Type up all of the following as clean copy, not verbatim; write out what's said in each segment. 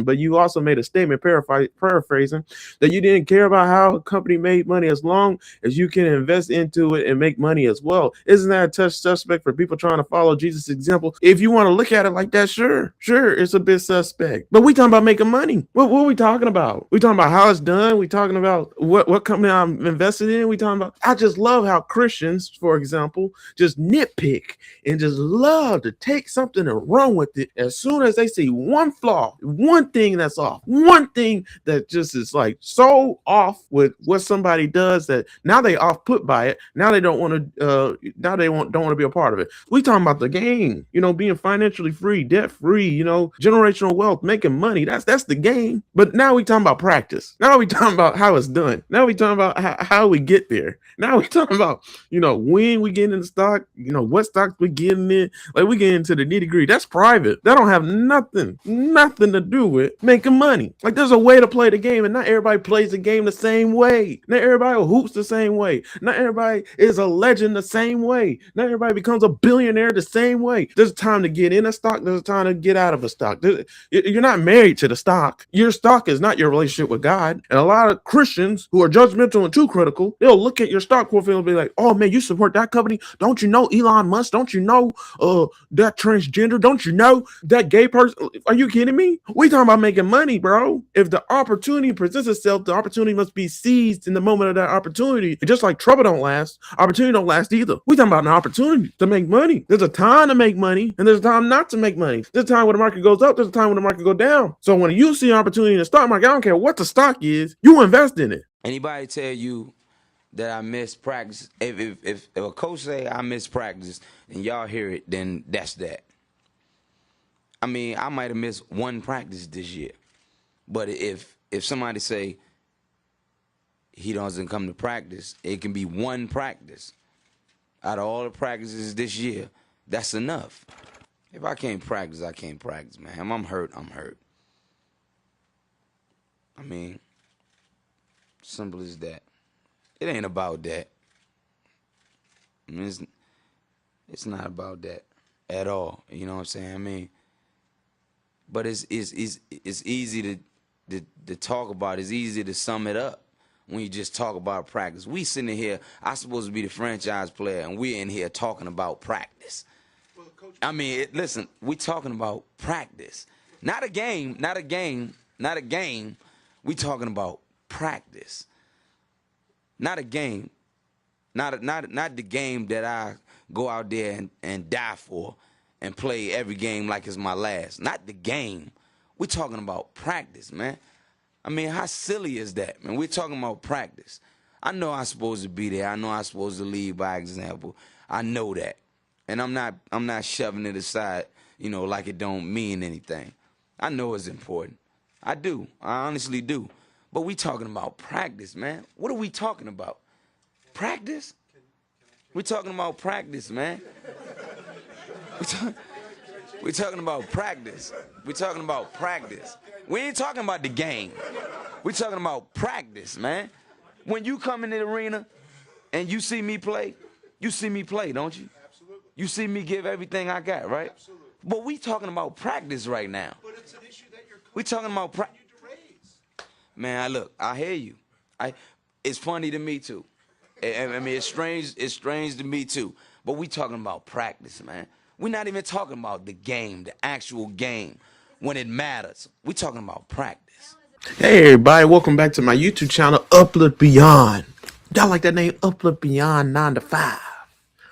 but you also made a statement paraphrasing that you didn't care about how a company made money as long as you can invest into it and make money as well. Isn't that a touch suspect for people trying to follow Jesus' example? If you want to look at it like that, sure, it's a bit suspect. But we talking about making money. What are we talking about? We talking about how it's done. We talking about what company I'm invested in. We talking about. I just love how Christians, for example, just nitpick and just love to take something and run with it as soon as they see one flaw, one thing that's off, one thing that just is like so off with what somebody does that now they off put by it. Now they don't want to. Now they don't want to be a part of it. We talking about the game, being financially free, debt free, generational wealth, making money. That's the game. But now we talking about practice. Now we talking about how it's done. Now we talking about how we get there. Now we talking about when we get in the stock, what stocks we getting in. Like we get into the nitty gritty. That's private. That don't have nothing to do with making money. Like there's a way to play the game, and not everybody plays the game the same way. Not everybody hoops the same way. Not everybody is a legend the same way. Not everybody becomes a billionaire the same way. There's a time to get in a stock. There's a time to get out of a stock. You're not married to the stock. Your stock is not your relationship with God. And a lot of Christians who are judgmental and too critical, they'll look at your stock portfolio and be like, oh man, you support that company? Don't you know Elon Musk? Don't you know that transgender? Don't you know that gay person? Are you kidding me? We talking about making money, bro. If the opportunity presents itself, the opportunity must be seized in the moment of that opportunity. And just like trouble don't last, opportunity don't last either. We talking about an opportunity to make money. There's a time to make money, and there's a time not to make money. There's a time when the market goes up. There's a time when the market goes down. So when you see an opportunity in the stock market, I don't care what the stock is, you invest in it. Anybody tell you that I miss practice? If a coach say I miss practice and y'all hear it, then that's that. I mean, I might have missed one practice this year, but if somebody say he doesn't come to practice, it can be one practice out of all the practices this year. That's enough. If I can't practice, I can't practice, man. If I'm hurt, I'm hurt. I mean, simple as that. It ain't about that. I mean, it's not about that at all. You know what I'm saying? I mean, but it's easy to talk about. It's easy to sum it up when you just talk about practice. We sitting here, I'm supposed to be the franchise player, and we're in here talking about practice. Well, Coach, I mean, listen, we talking about practice. Not a game. We talking about practice. Not a game. Not the game that I go out there and die for and play every game like it's my last. Not the game. We're talking about practice, man. I mean, how silly is that, man? We're talking about practice. I know I'm supposed to be there. I know I'm supposed to lead by example. I know that. And I'm not shoving it aside, like it don't mean anything. I know it's important. I do. I honestly do. But we talking about practice, man. What are we talking about? Practice? We're talking about practice, man. We're talking about practice. We're talking about practice. We ain't talking about the game. We're talking about practice, man. When you come in the arena and you see me play, don't you? Absolutely. You see me give everything I got, right? Absolutely. But we talking about practice right now. But it's an issue that your coach We talking about need to raise. Man, I hear you. It's funny to me too. I mean, it's strange to me too. But we talking about practice, man. We're not even talking about the game, the actual game, when it matters. We talking about practice. Hey everybody, welcome back to my YouTube channel, Uplift Beyond. Y'all like that name, Uplift Beyond 9 to 5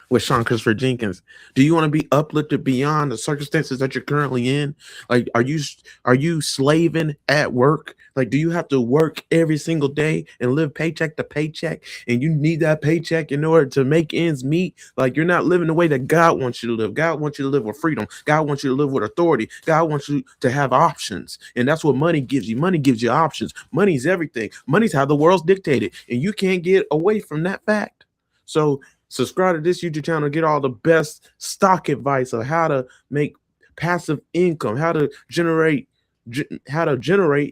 with Sean Christopher Jenkins. Do you want to be uplifted beyond the circumstances that you're currently in? Like, are you slaving at work? Like, do you have to work every single day and live paycheck to paycheck, and you need that paycheck in order to make ends meet? Like, you're not living the way that God wants you to live. God wants you to live with freedom. God wants you to live with authority. God wants you to have options, and that's what money gives you. Money gives you options. Money's everything. Money's how the world's dictated, and you can't get away from that fact. So subscribe to this YouTube channel, get all the best stock advice of how to make passive income, how to generate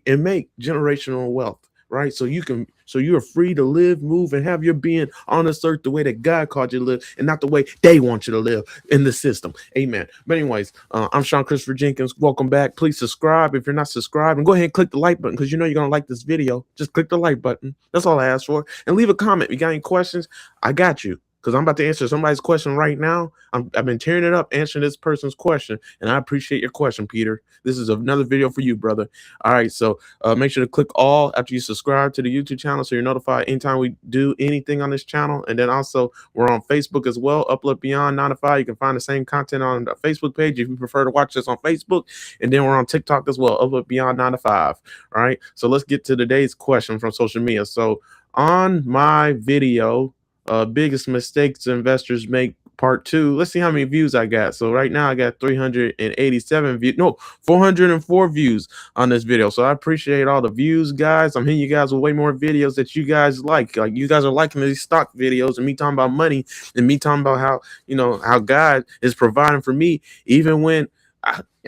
and make generational wealth right? So you're free to live, move, and have your being on this earth the way that God called you to live, and not the way they want you to live in the system. Amen. But anyways, I'm Sean Christopher Jenkins. Welcome back. Please subscribe if you're not subscribed, and go ahead and click the like button because you know you're gonna like this video. Just click the like button. That's all I ask for, and leave a comment. If you got any questions, I got you. Because I'm about to answer somebody's question right now. I've been tearing it up answering this person's question, and I appreciate your question, Peter. This is another video for you, brother. All right, so make sure to click all after you subscribe to the YouTube channel so you're notified anytime we do anything on this channel. And then also we're on Facebook as well, Uplift Beyond 9 to 5. You can find the same content on the Facebook page if you prefer to watch this on Facebook. And then we're on TikTok as well, Uplift Beyond 9 to 5. All right, so let's get to today's question from social media. So on my video, biggest mistakes investors make part 2. Let's see how many views I got. So right now I got 387 views, no, 404 views on this video. So I appreciate all the views, guys. I'm hitting you guys with way more videos that you guys like you guys are liking these stock videos and me talking about money and me talking about how, how God is providing for me even when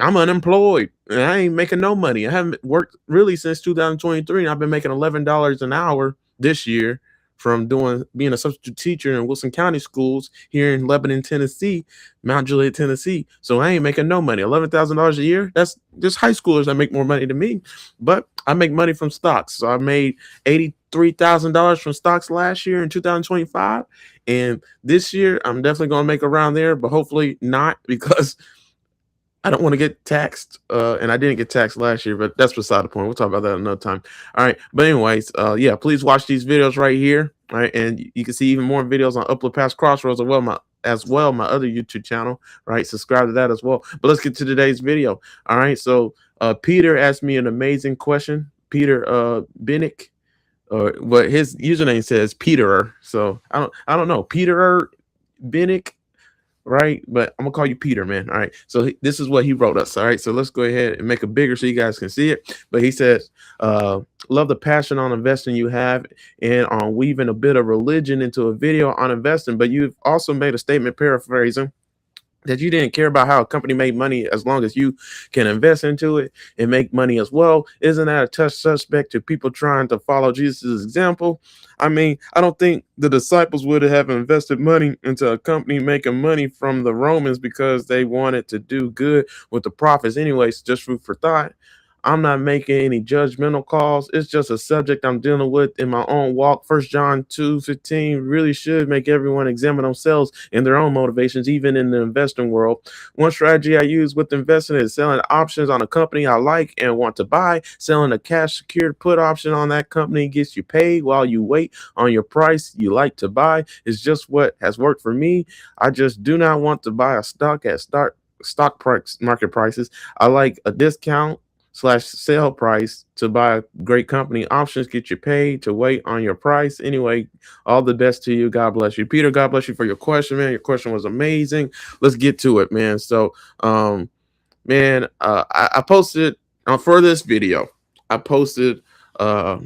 I'm unemployed and I ain't making no money. I haven't worked really since 2023, and I've been making $11 an hour this year from being a substitute teacher in Wilson County schools here in Lebanon, Tennessee, Mount Juliet, Tennessee. So I ain't making no money. $11,000 a year. That's just high schoolers that make more money than me. But I make money from stocks. So I made $83,000 from stocks last year in 2025. And this year I'm definitely going to make around there, but hopefully not, because I don't want to get taxed, and I didn't get taxed last year, but that's beside the point. We'll talk about that another time. All right, but anyways, yeah, please watch these videos right here, all right, and you can see even more videos on Uplift past Crossroads as well, my other YouTube channel, right? Subscribe to that as well. But let's get to today's video. All right, so Peter asked me an amazing question. Peter Binnick, or what his username says, Peterer. So I don't know, Peterer Binnick. Right, but I'm gonna call you Peter, man. All right, so this is what he wrote us. All right, so let's go ahead and make it bigger so you guys can see it. But he says, love the passion on investing you have and on weaving a bit of religion into a video on investing, but you've also made a statement, paraphrasing, that you didn't care about how a company made money as long as you can invest into it and make money as well. Isn't that a touch suspect to people trying to follow Jesus' example? I mean, I don't think the disciples would have invested money into a company making money from the Romans because they wanted to do good with the profits anyways. Just food for thought. I'm not making any judgmental calls. It's just a subject I'm dealing with in my own walk. 1 John 2:15 really should make everyone examine themselves and their own motivations, even in the investing world. One strategy I use with investing is selling options on a company I like and want to buy. Selling a cash secured put option on that company gets you paid while you wait on your price you like to buy. It's just what has worked for me. I just do not want to buy a stock at stock price market prices. I like a discount / sale price to buy a great company. Options get you paid to wait on your price. Anyway, all the best to you. God bless you, Peter. God bless you for your question, man. Your question was amazing. Let's get to it, man. So man, I posted for this video, I posted a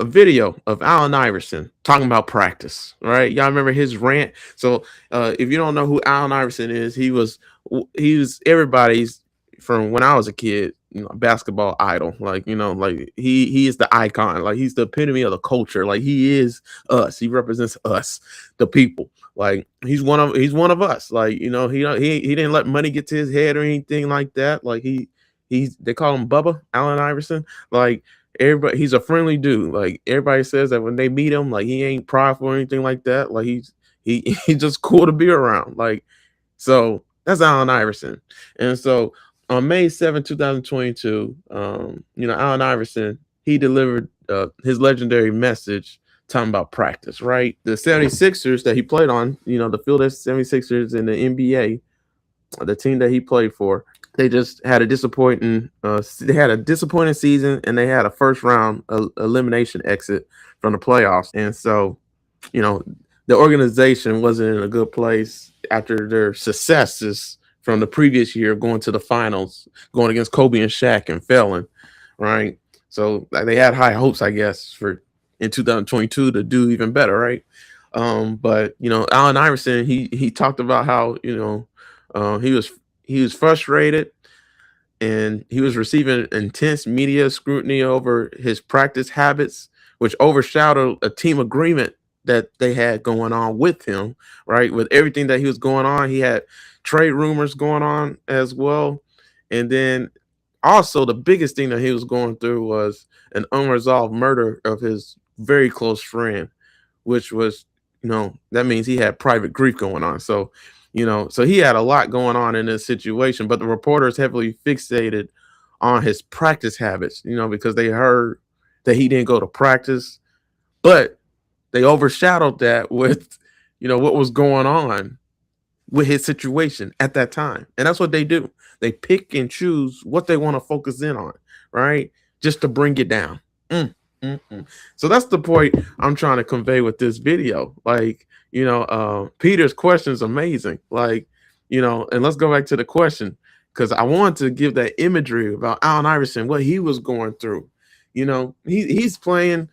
video of Allen Iverson talking about practice, right? Y'all remember his rant? So if you don't know who Allen Iverson is, he was everybody's, from when I was a kid, basketball idol. Like, like he is the icon. Like, he's the epitome of the culture. Like, he is us. He represents us, the people. Like, he's one of us. Like, he didn't let money get to his head or anything like that. Like, they call him Bubba, Allen Iverson. Like, everybody, he's a friendly dude. Like, everybody says that when they meet him, like, he ain't prideful or anything like that. Like, he's just cool to be around. Like, so that's Allen Iverson. And so on May 7, 2022, Allen Iverson, he delivered his legendary message talking about practice, right? The 76ers that he played on, the Philadelphia 76ers in the NBA, the team that he played for, they just had a disappointing season, and they had a first round elimination exit from the playoffs. And so, the organization wasn't in a good place after their successes from the previous year, going to the finals, going against Kobe and Shaq and failing, right? So they had high hopes, I guess, for in 2022 to do even better, right? But Allen Iverson, he talked about how he was frustrated and he was receiving intense media scrutiny over his practice habits, which overshadowed a team agreement that they had going on with him, right? With everything that he was going on, he had trade rumors going on as well. And then also, the biggest thing that he was going through was an unresolved murder of his very close friend, which was, that means he had private grief going on. So, so he had a lot going on in this situation, but the reporters heavily fixated on his practice habits, because they heard that he didn't go to practice, but they overshadowed that with, what was going on with his situation at that time. And that's what they do. They pick and choose what they want to focus in on, right? Just to bring it down. So that's the point I'm trying to convey with this video. Like, Peter's question is amazing. Like, and let's go back to the question, because I want to give that imagery about Allen Iverson, what he was going through. He's playing.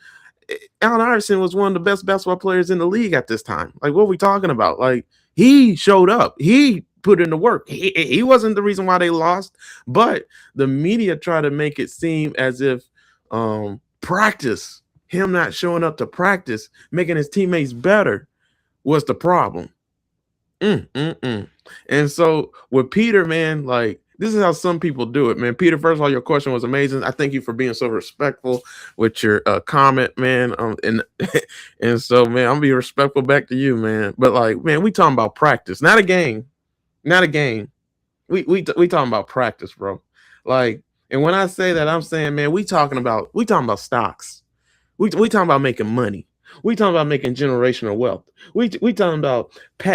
Allen Iverson was one of the best basketball players in the league at this time. Like, what are we talking about? Like, he showed up. He put in the work. He wasn't the reason why they lost, but the media tried to make it seem as if practice, him not showing up to practice, making his teammates better, was the problem. And so with Peter, man, like, this is how some people do it, man. Peter, first of all, your question was amazing. I thank you for being so respectful with your comment, man. And so, man, I'm be respectful back to you, man. But like, man, we talking about practice, not a game, not a game. We talking about practice, bro. Like, and when I say that, I'm saying, man, we talking about stocks. We talking about making money. We talking about making generational wealth. We talking about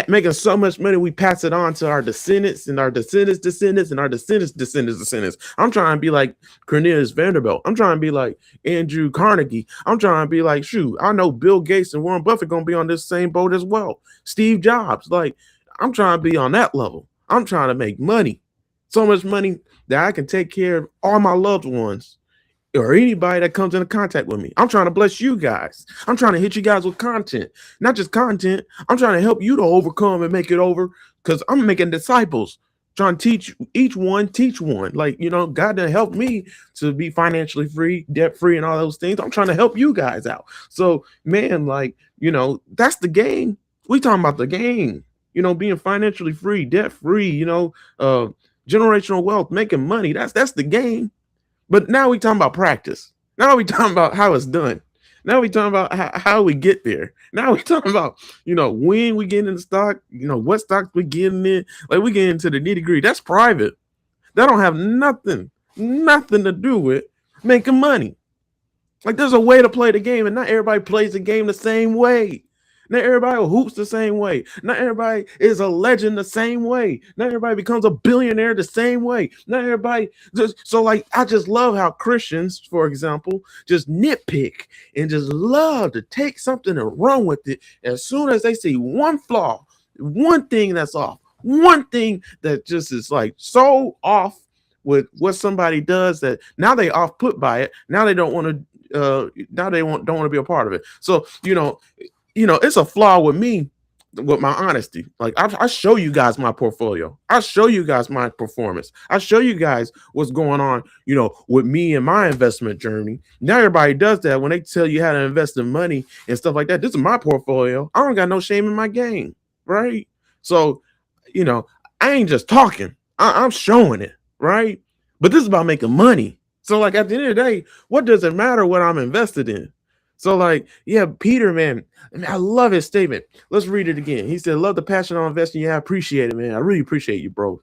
making so much money we pass it on to our descendants and our descendants and our descendants. I'm trying to be like Cornelius Vanderbilt. I'm trying to be like Andrew Carnegie. I'm trying to be like, shoot, I know Bill Gates and Warren Buffett gonna be on this same boat as well. Steve Jobs. Like, I'm trying to be on that level. I'm trying to make money. So much money that I can take care of all my loved ones or anybody that comes into contact with me. I'm trying to bless you guys. I'm trying to hit you guys with content, not just content. I'm trying to help you to overcome and make it over, because I'm making disciples, trying to teach each one, teach one. Like, God done helped me to be financially free, debt free, and all those things. I'm trying to help you guys out. So, man, like, that's the game. We talking about the game, being financially free, debt free, generational wealth, making money. That's the game. But now we talking about practice. Now we talking about how it's done. Now we talking about how we get there. Now we talking about, when we get in the stock, what stocks we getting in. Like, we get into the nitty gritty. That's private. That don't have nothing to do with making money. Like, there's a way to play the game, and not everybody plays the game the same way. Not everybody hoops the same way. Not everybody is a legend the same way. Not everybody becomes a billionaire the same way. Not everybody so like, I just love how Christians, for example, just nitpick and just love to take something and run with it as soon as they see one flaw, one thing that's off, one thing that just is like so off with what somebody does that now they off put by it. Now they don't want to now they don't want to be a part of it. So, it's a flaw with me, with my honesty. Like, I show you guys my portfolio. I show you guys my performance. I show you guys what's going on, with me and my investment journey. Now everybody does that when they tell you how to invest in money and stuff like that. This is my portfolio. I don't got no shame in my game, right? So, I ain't just talking. I'm showing it, right? But this is about making money. So, like, at the end of the day, what does it matter what I'm invested in? So, like, yeah, Peter, man, I love his statement. Let's read it again. He said, love the passion on investing. Yeah, I appreciate it, man. I really appreciate you, bro.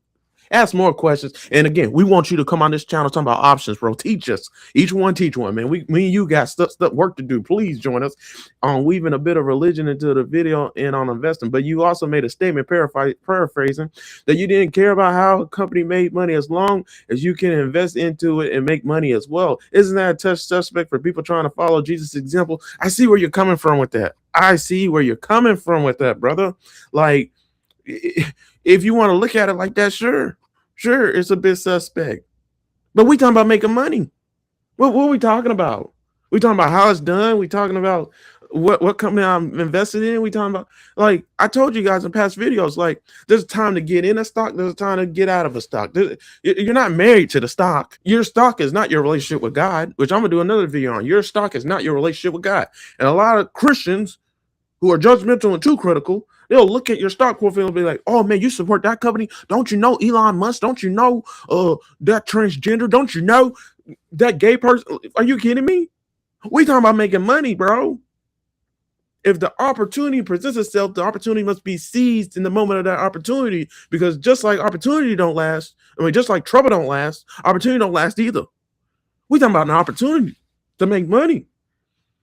Ask more questions. And again, we want you to come on this channel talking about options, bro. Teach us. Each one teach one, man. Me and you got stuff work to do. Please join us on weaving a bit of religion into the video and on investing. But you also made a statement, paraphrasing, that you didn't care about how a company made money as long as you can invest into it and make money as well. Isn't that a touch suspect for people trying to follow Jesus' example? I see where you're coming from with that. I see where you're coming from with that, brother. Like, if you want to look at it like that, sure, it's a bit suspect. But we talking about making money. What are we talking about? We talking about how it's done. We talking about what company I'm invested in. We talking about, like I told you guys in past videos, like there's time to get in a stock, there's time to get out of a stock. You're not married to the stock. Your stock is not your relationship with God, which I'm gonna do another video on. Your stock is not your relationship with God. And a lot of Christians who are judgmental and too critical, they'll look at your stock portfolio and be like, oh man, you support that company? Don't you know Elon Musk? Don't you know that transgender? Don't you know that gay person? Are you kidding me? We talking about making money, bro. If the opportunity presents itself, the opportunity must be seized in the moment of that opportunity, because just like opportunity don't last, I mean, just like trouble don't last, opportunity don't last either. We talking about an opportunity to make money.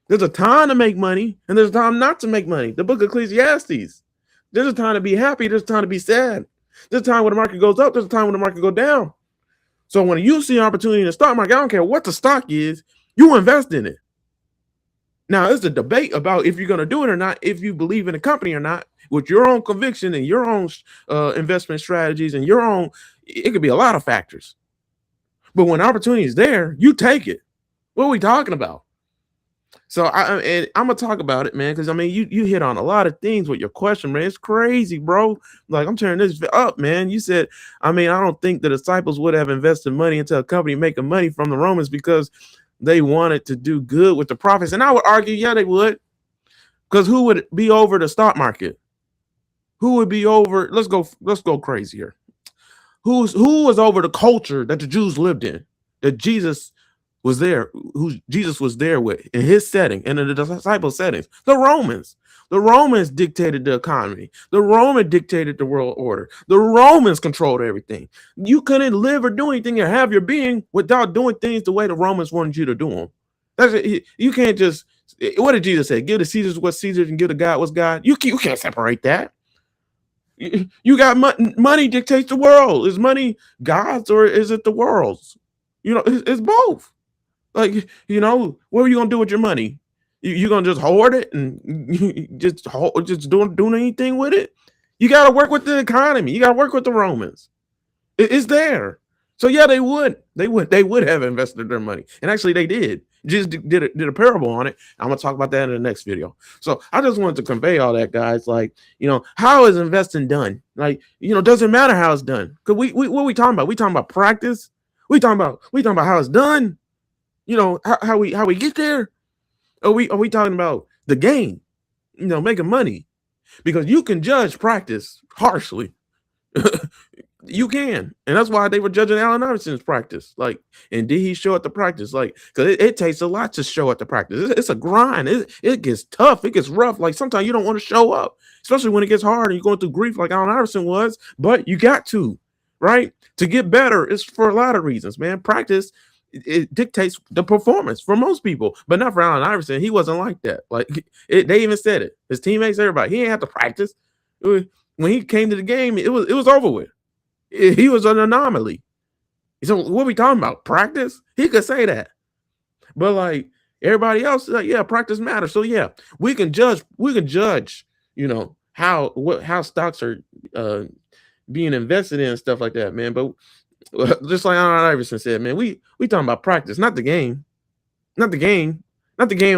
There's a time to make money, and there's a time not to make money. The book of Ecclesiastes. There's a time to be happy. There's a time to be sad. There's a time when the market goes up. There's a time when the market goes down. So when you see an opportunity in the stock market, I don't care what the stock is, you invest in it. Now, it's a debate about if you're going to do it or not, if you believe in the company or not, with your own conviction and your own investment strategies and your own, it could be a lot of factors. But when opportunity is there, you take it. What are we talking about? So I'm gonna talk about it, man, because I mean you hit on a lot of things with your question, man. It's crazy, bro. Like I'm turning this up, man. You said, I mean, I don't think the disciples would have invested money into a company making money from the Romans because they wanted to do good with the profits. And I would argue, yeah, they would. Because who would be over the stock market? Who would be over? Let's go crazy here. Who was over the culture that the Jews lived in? That Jesus was there, who Jesus was there with in his setting and in the disciple settings. The Romans. The Romans dictated the economy. The Romans dictated the world order. The Romans controlled everything. You couldn't live or do anything or have your being without doing things the way the Romans wanted you to do them. That's it. You can't just, what did Jesus say? Give to Caesar what's Caesar and give to God what's God. You can't separate that. You got money dictates the world. Is money God's or is it the world's? You know, it's both. Like, you know, what are you gonna do with your money? You gonna just hoard it and just doing anything with it? You gotta work with the economy. You gotta work with the Romans. It's there. So yeah, they would have invested their money, and actually they did. Just did a parable on it. I'm gonna talk about that in the next video. So I just wanted to convey all that, guys. Like, you know, how is investing done? Like, you know, doesn't matter how it's done. Cause we what are we talking about? We talking about practice. We talking about how it's done. You know, how we get there? Are we talking about the game? You know, making money, because you can judge practice harshly. You can, and that's why they were judging Allen Iverson's practice. Like, and did he show at the practice? Like, because it takes a lot to show at the practice. It's a grind. It gets tough. It gets rough. Like sometimes you don't want to show up, especially when it gets hard and you're going through grief, like Allen Iverson was. But you got to, right? To get better, it's for a lot of reasons, man. Practice. It dictates the performance for most people, but not for Allen Iverson. He wasn't like that. Like they even said it. His teammates, everybody. He didn't have to practice. When he came to the game, it was over with. He was an anomaly. So what are we talking about? Practice? He could say that, but like everybody else, like, yeah, practice matters. So yeah, we can judge. You know how stocks are being invested in and stuff like that, man. But just like Allen Iverson said, man, we talking about practice, not the game, not the game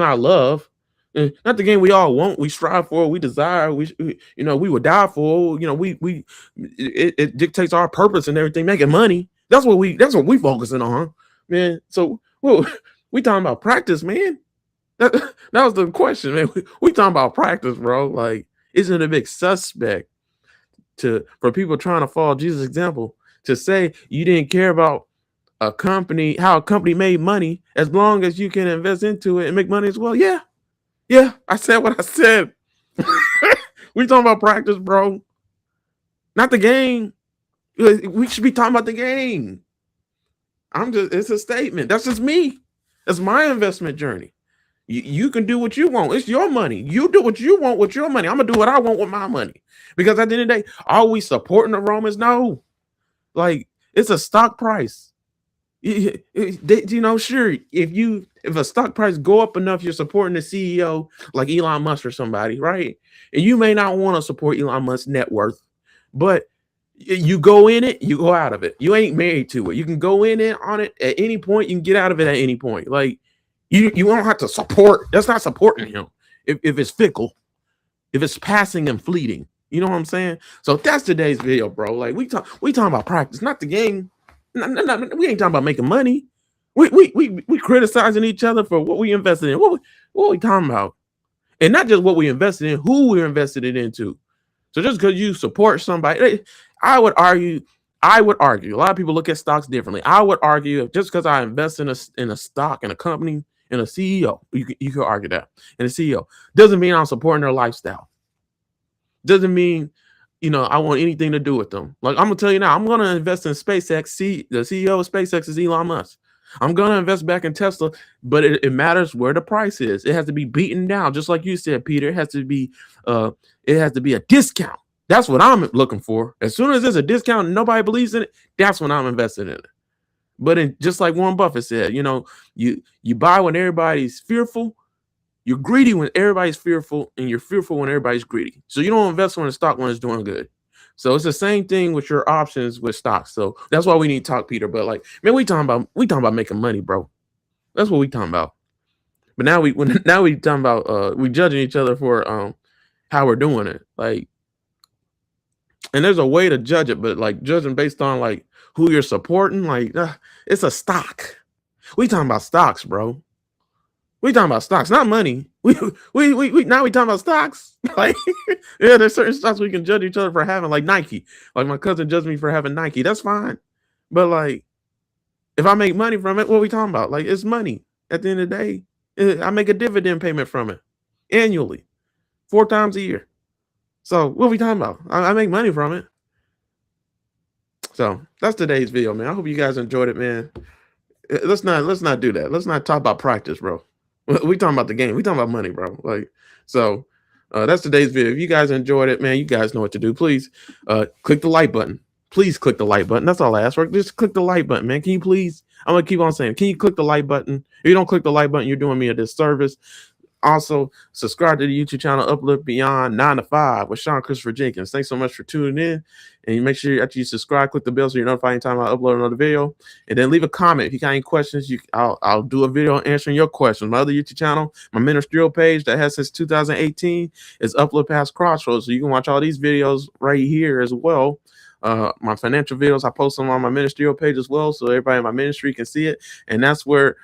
I love, not the game we all want, we strive for, we desire, we you know, we would die for. You know, it dictates our purpose and everything, making money. That's what we focusing on, man. So we talking about practice, man. That was the question, man. We talking about practice, bro. Like, isn't it a big suspect for people trying to follow Jesus' example to say you didn't care about how a company made money as long as you can invest into it and make money as well? Yeah, I said what I said. We talking about practice, bro, not the game. We should be talking about the game. It's a statement. That's just me. That's my investment journey. You can do what you want. It's your money. You do what you want with your money. I'm gonna do what I want with my money. Because at the end of the day, are we supporting the Romans? No. Like, it's a stock price. You know, sure, if a stock price go up enough, you're supporting the CEO like Elon Musk or somebody, right? And you may not want to support Elon Musk's net worth, but you go in it, you go out of it. You ain't married to it. You can go in it on it at any point. You can get out of it at any point. Like, you don't have to support. That's not supporting him. if it's fickle, if it's passing and fleeting. You know what I'm saying? So that's today's video, bro. Like we talking about practice, not the game. We ain't talking about making money. We criticizing each other for what we invested in. What we talking about? And not just what we invested in, who we invested it into. So just because you support somebody, I would argue. A lot of people look at stocks differently. I would argue just because I invest in a stock, in a company, in a CEO, you could argue that, in a CEO, doesn't mean I'm supporting their lifestyle. Doesn't mean, I want anything to do with them. Like, I'm gonna tell you now, I'm gonna invest in SpaceX. The CEO of SpaceX is Elon Musk. I'm gonna invest back in Tesla, but it matters where the price is. It has to be beaten down, just like you said, Peter. It has to be a discount. That's what I'm looking for. As soon as there's a discount and nobody believes in it, that's when I'm investing in it. But just like Warren Buffett said, you buy when everybody's fearful. You're greedy when everybody's fearful, and you're fearful when everybody's greedy. So you don't invest when the stock when it's doing good. So it's the same thing with your options with stocks. So that's why we need to talk, Peter. But like, man, we talking about making money, bro. That's what we talking about. But now we talking about we judging each other for how we're doing it. Like, and there's a way to judge it, but like judging based on like who you're supporting, like it's a stock. We talking about stocks, bro. We talking about stocks, not money. We now we talking about stocks. Like, yeah, there's certain stocks we can judge each other for having, like Nike. Like my cousin judged me for having Nike. That's fine. But like, if I make money from it, what are we talking about? Like, it's money. At the end of the day, I make a dividend payment from it annually, 4 times a year. So what are we talking about? I make money from it. So that's today's video, man. I hope you guys enjoyed it, man. Let's not do that. Let's not talk about practice, bro. We talking about the game. We talking about money, bro. Like, so that's today's video. If you guys enjoyed it, man, you guys know what to do. Please click the like button. Please click the like button. That's all I ask for. Just click the like button, man. Can you please? I'm gonna keep on saying, can you click the like button? If you don't click the like button, you're doing me a disservice. Also, subscribe to the YouTube channel Uplift Beyond 9 to 5 with Sean Christopher Jenkins. Thanks so much for tuning in. And you make sure after you subscribe, click the bell so you're notified anytime I upload another video. And then leave a comment. If you got any questions, I'll do a video answering your questions. My other YouTube channel, my ministerial page that has since 2018 is Uplift past Crossroads. So you can watch all these videos right here as well. My financial videos, I post them on my ministerial page as well, so everybody in my ministry can see it. And that's where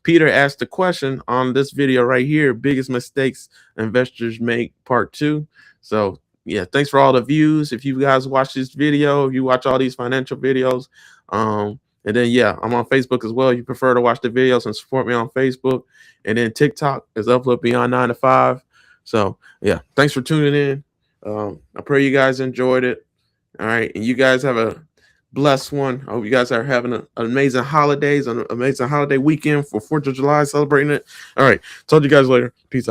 Peter asked the question on this video right here: biggest mistakes investors make, part 2. So yeah, thanks for all the views. If you guys watch this video, if you watch all these financial videos, and then yeah, I'm on Facebook as well. You prefer to watch the videos and support me on Facebook, and then TikTok is Uplift Beyond 9 to 5. So yeah, thanks for tuning in. I pray you guys enjoyed it. All right, and you guys have a blessed one. I hope you guys are having an amazing holidays, an amazing holiday weekend for 4th of July, celebrating it. All right, talk to you guys later. Peace out.